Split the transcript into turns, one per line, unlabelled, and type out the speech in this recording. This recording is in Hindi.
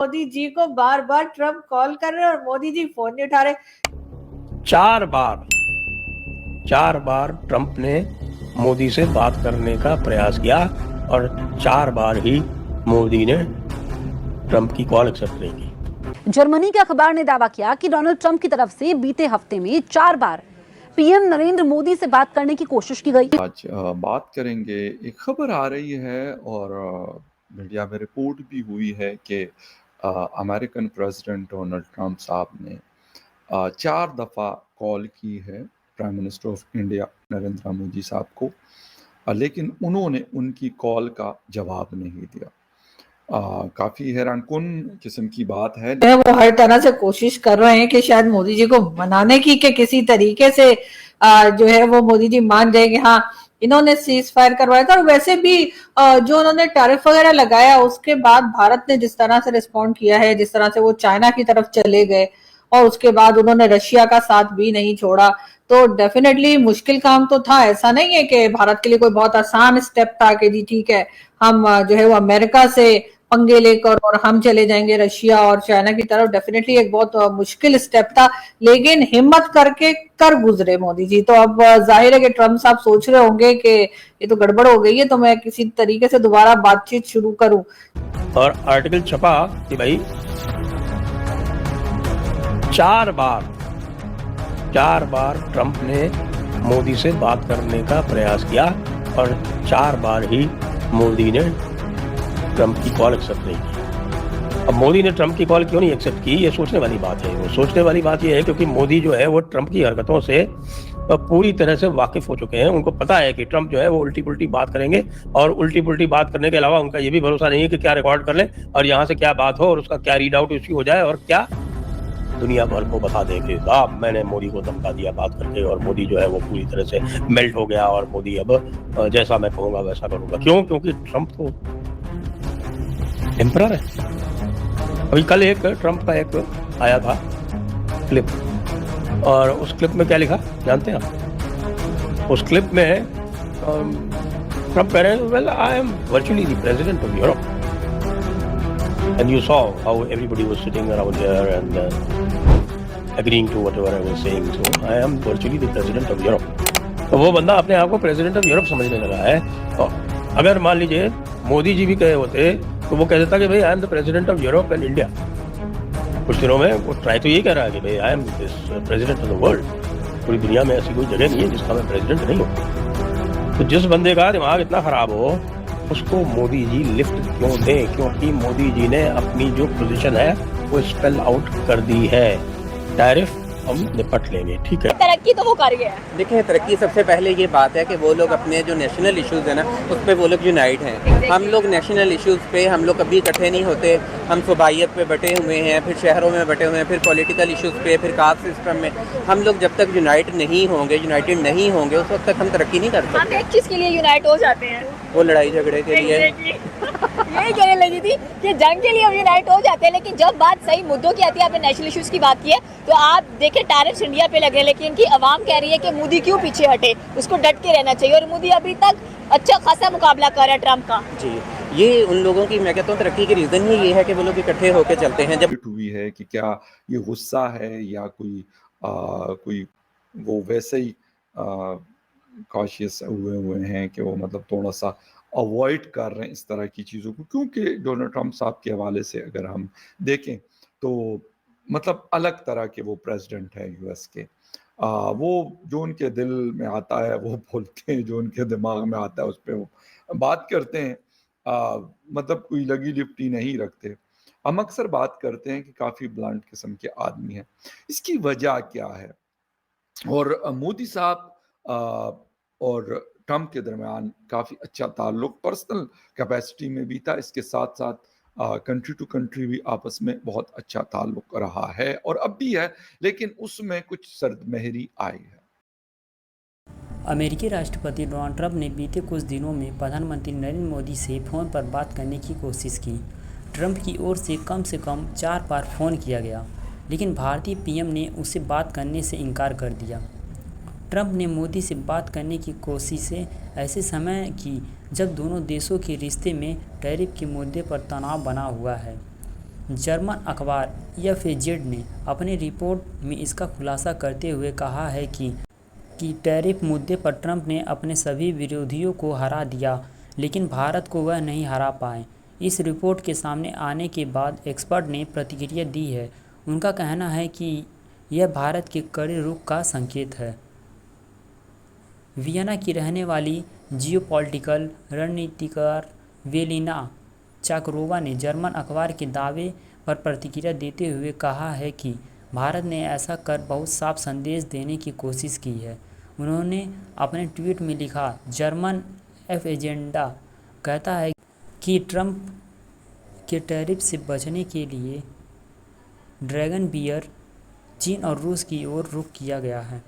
मोदी जी को बार बार ट्रम्प कॉल कर रहे हैं और मोदी जी फोन नहीं उठा रहे।
चार बार ट्रंप ने मोदी से बात करने का प्रयास किया और 4 बार ही मोदी ने ट्रंप की कॉल एक्सेप्ट नहीं की।
जर्मनी के अखबार ने दावा किया कि डोनाल्ड ट्रंप की तरफ से बीते हफ्ते में 4 बार पीएम नरेंद्र मोदी से बात करने की कोशिश की गई।
आज बात करेंगे, एक खबर आ रही है और मीडिया में रिपोर्ट भी हुई है कि अमेरिकन प्रेसिडेंट डोनाल्ड ट्रंप साहब ने 4 दफ़ा कॉल की है prime minister of India Narendra Modi साहब को, लेकिन उन्होंने उनकी कॉल का जवाब नहीं दिया। काफ़ी हैरानकुन किस्म की बात है।
वो हर तरह से कोशिश कर रहे हैं कि शायद मोदी जी को मनाने की कि किसी तरीके से जो है वो मोदी जी मान जाए कि हाँ इन्होंने सीज फायर करवाया था। और वैसे भी जो उन्होंने टैरिफ वगैरह लगाया उसके बाद भारत ने जिस तरह से रिस्पॉन्ड किया है, जिस तरह से वो चाइना की तरफ चले गए और उसके बाद उन्होंने रशिया का साथ भी नहीं छोड़ा, तो डेफिनेटली मुश्किल काम तो था। ऐसा नहीं है कि भारत के लिए कोई बहुत आसान स्टेप था कि जी ठीक है हम जो है वो अमेरिका से पंगे लेकर और हम चले जाएंगे रशिया और चाइना की तरफ। डेफिनेटली एक बहुत मुश्किल स्टेप था, लेकिन हिम्मत करके कर गुजरे मोदी जी। तो अब जाहिर है कि ट्रम्प साहब सोच रहे होंगे कि ये तो गड़बड़ हो गई है, तो मैं किसी तरीके से दोबारा बातचीत शुरू करूं।
और आर्टिकल छपा कि भाई 4 बार ट्रंप ने मोदी से बात करने का प्रयास किया और 4 बार ही मोदी ने ट्रंप की कॉल एक्सेप्ट नहीं की। अब मोदी ने ट्रंप की कॉल क्यों नहीं एक्सेप्ट की, ये सोचने वाली बात है। वो सोचने वाली बात ये है क्योंकि मोदी जो है वो ट्रंप की हरकतों से पूरी तरह से वाकिफ हो चुके हैं। उनको पता है कि ट्रंप जो है वो उल्टी पुल्टी बात करेंगे और उल्टी पुल्टी बात करने के अलावा उनका ये भी भरोसा नहीं है कि क्या रिकॉर्ड कर लें और यहाँ से क्या बात हो और उसका क्या रीड आउट इश्यू हो जाए और क्या दुनिया भर को बता दे कि साहब मैंने मोदी को धमका दिया बात करके और मोदी जो है वो पूरी तरह से मेल्ट हो गया और मोदी अब जैसा मैं कहूँगा वैसा करूँगा। क्यों? क्योंकि ट्रंप तो एम्परर है। अभी कल एक ट्रंप का एक आया था क्लिप और उस क्लिप में क्या लिखा जानते हैं आप? उस क्लिप में ट्रंप कह रहे हैं well I am virtually the president of Europe and you saw how everybody was sitting around here and agreeing to whatever I was saying, so I am virtually the president of Europe। तो वो बंदा अपने आप को प्रेसिडेंट ऑफ यूरोप समझने लगा है। और अगर मान लीजिए मोदी जी भी कहे होते तो वो कह देता कि भाई I am the president of Europe and India. कुछ दिनों में वो ट्राई तो यही कह रहा है कि भाई I am this president of the world. पूरी दुनिया में ऐसी कोई जगह नहीं है जिसका मैं प्रेसिडेंट नहीं हूँ। तो जिस बंदे का दिमाग इतना खराब हो उसको मोदी जी लिफ्ट क्यों दें? क्योंकि मोदी जी ने अपनी जो पोजीशन है वो स्पेल आउट कर दी है। टैरिफ हम निपट लेंगे, ठीक है।
तरक्की तो वो कर गया है।
देखिए तरक्की सबसे पहले ये बात है कि वो लोग अपने जो नेशनल इश्यूज़ है ना उस पर वो लोग यूनाइट हैं। हम लोग नेशनल इश्यूज़ पे हम लोग कभी इकट्ठे नहीं होते। हम सूबाइयत पे बटे हुए हैं, फिर शहरों में बटे हुए हैं, फिर पॉलिटिकल इश्यूज़ पे, फिर कास्ट सिस्टम में। हम लोग जब तक यूनाइटेड नहीं होंगे उस वक्त तक हम तरक्की नहीं कर सकते।
हम एक चीज़ के लिए यूनाइट हो जाते हैं,
वो लड़ाई झगड़े के लिए।
यही कहने लगी थी कि जंग के लिए हम यूनाइट हो जाते हैं, लेकिन जब बात सही मुद्दों की आती है, आपने नेशनल इश्यूज की बात की है, तो आप देखें टैरिफ्स इंडिया पे लगे, लेकिन इनकी आवाम कह रही है कि मोदी क्यों पीछे हटे, उसको डट के रहना चाहिए। और मोदी अभी तक अच्छा खासा मुकाबला कर रहा है ट्रंप का।
जी, ये उन लोगों की मैं कहता हूँ तरक्की की रीज़न ही ये है कि वो लोग इकट्ठे होकर चलते हैं। जब
हुई है कि क्या ये गुस्सा है या कोई वो वैसे ही कॉशियस हुए हैं कि वो मतलब थोड़ा सा अवॉइड कर रहे हैं इस तरह की चीज़ों को। क्योंकि डोनाल्ड ट्रंप साहब के हवाले से अगर हम देखें तो मतलब अलग तरह के वो प्रेसिडेंट है यूएस के। वो जो उनके दिल में आता है वो बोलते हैं, जो उनके दिमाग में आता है उस पर वो बात करते हैं। मतलब कोई लगी लिपटी नहीं रखते। हम अक्सर बात करते हैं कि काफ़ी ब्लंट किस्म के आदमी हैं। इसकी वजह क्या है? और मोदी साहब और ट्रंप के दरमियान काफ़ी अच्छा ताल्लुक पर्सनल कैपेसिटी में भी था। इसके साथ साथ कंट्री टू कंट्री भी आपस में बहुत अच्छा ताल्लुक रहा है और अब भी है, लेकिन उसमें कुछ सर्दमहरी आई है।
अमेरिकी राष्ट्रपति डोनाल्ड ट्रंप ने बीते कुछ दिनों में प्रधानमंत्री नरेंद्र मोदी से फ़ोन पर बात करने की कोशिश की। ट्रंप की ओर से कम 4 बार फ़ोन किया गया, लेकिन भारतीय पीएम ने उसे बात करने से इनकार कर दिया। ट्रंप ने मोदी से बात करने की कोशिशें ऐसे समय की जब दोनों देशों के रिश्ते में टैरिफ के मुद्दे पर तनाव बना हुआ है। जर्मन अखबार FAZ ने अपनी रिपोर्ट में इसका खुलासा करते हुए कहा है कि टैरिफ मुद्दे पर ट्रंप ने अपने सभी विरोधियों को हरा दिया, लेकिन भारत को वह नहीं हरा पाए। इस रिपोर्ट के सामने आने के बाद एक्सपर्ट ने प्रतिक्रिया दी है। उनका कहना है कि यह भारत के कड़े रुख का संकेत है। वियना की रहने वाली जियोपॉलिटिकल रणनीतिकार वेलिना चाकरोवा ने जर्मन अखबार के दावे पर प्रतिक्रिया देते हुए कहा है कि भारत ने ऐसा कर बहुत साफ संदेश देने की कोशिश की है। उन्होंने अपने ट्वीट में लिखा, जर्मन एजेंडा कहता है कि ट्रंप के टैरिफ से बचने के लिए ड्रैगन बियर चीन और रूस की ओर रुख किया गया है।